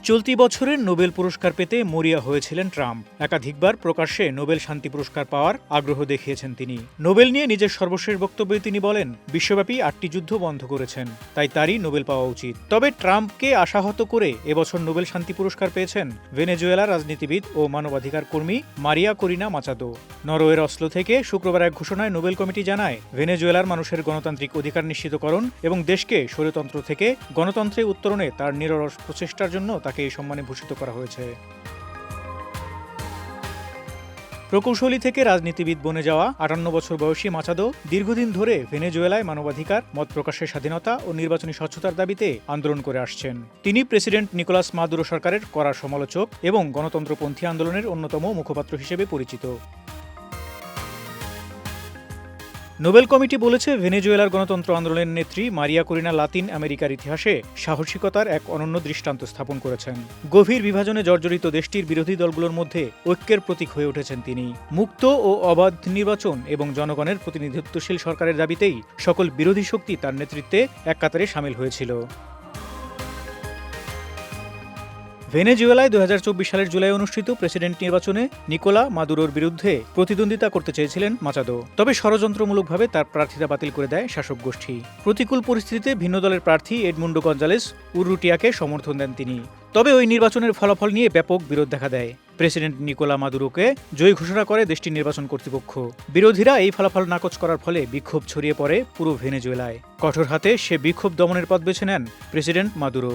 চলতি বছরের নোবেল পুরস্কার পেতে মরিয়া হয়েছিলেন ট্রাম্প। একাধিকবার প্রকাশ্যে নোবেল শান্তি পুরস্কার পাওয়ার আগ্রহ দেখিয়েছেন তিনি। নোবেল নিয়ে নিজের সর্বশেষ বক্তব্যে তিনি বলেন, বিশ্বব্যাপী 8টি যুদ্ধ বন্ধ করেছেন, তাই তারই নোবেল পাওয়া উচিত। তবে ট্রাম্পকে আশাহত করে এবছর নোবেল শান্তি পুরস্কার পেয়েছেন ভেনেজুয়েলার রাজনীতিবিদ ও মানবাধিকার কর্মী মারিয়া করিনা মাচাদো। নরওয়ের অসলো থেকে শুক্রবার এক ঘোষণায় নোবেল কমিটি জানায়, ভেনেজুয়েলার মানুষের গণতান্ত্রিক অধিকার নিশ্চিতকরণ এবং দেশকে স্বৈরতন্ত্র থেকে গণতন্ত্রে উত্তরণে তার নিরলস প্রচেষ্টার জন্য তাকে এই সম্মানে ভূষিত করা হয়েছে। প্রকৌশলী থেকে রাজনীতিবিদ বনে যাওয়া 58 বছর বয়সী মাচাদো দীর্ঘদিন ধরে ভেনেজুয়েলায় মানবাধিকার, মত প্রকাশের স্বাধীনতা ও নির্বাচনী স্বচ্ছতার দাবিতে আন্দোলন করে আসছেন। তিনি প্রেসিডেন্ট নিকোলাস মাদুরো সরকারের কড়া সমালোচক এবং গণতন্ত্রপন্থী আন্দোলনের অন্যতম মুখপাত্র হিসেবে পরিচিত। নোবেল কমিটি বলেছে, ভেনেজুয়েলার গণতন্ত্র আন্দোলনের নেত্রী মারিয়া করিনা লাতিন আমেরিকার ইতিহাসে সাহসিকতার এক অনন্য দৃষ্টান্ত স্থাপন করেছেন। গভীর বিভাজনে জর্জরিত দেশটির বিরোধী দলগুলোর মধ্যে ঐক্যের প্রতীক হয়ে উঠেছেন তিনি। মুক্ত ও অবাধ নির্বাচন এবং জনগণের প্রতিনিধিত্বশীল সরকারের দাবিতেই সকল বিরোধী শক্তি তার নেতৃত্বে এক কাতারে সামিল হয়েছিল। ভেনেজুয়েলায় 2024 সালের জুলাই অনুষ্ঠিত প্রেসিডেন্ট নির্বাচনে নিকোলা মাদুরোর বিরুদ্ধে প্রতিদ্বন্দ্বিতা করতে চেয়েছিলেন মাচাদো। তবে ষড়যন্ত্রমূলকভাবে তার প্রার্থিতা বাতিল করে দেয় শাসক গোষ্ঠী। প্রতিকূল পরিস্থিতিতে ভিন্ন দলের প্রার্থী এডমুন্ডো গঞ্জালেস উররুটিয়াকে সমর্থন দেন তিনি। তবে ওই নির্বাচনের ফলাফল নিয়ে ব্যাপক বিরোধ দেখা দেয়। প্রেসিডেন্ট নিকোলা মাদুরোকে জয়ী ঘোষণা করে দেশটির নির্বাচন কর্তৃপক্ষ। বিরোধীরা এই ফলাফল নাকচ করার ফলে বিক্ষোভ ছড়িয়ে পড়ে পুরো ভেনেজুয়েলায়। কঠোর হাতে সে বিক্ষোভ দমনের পথ বেছে নেন প্রেসিডেন্ট মাদুরো।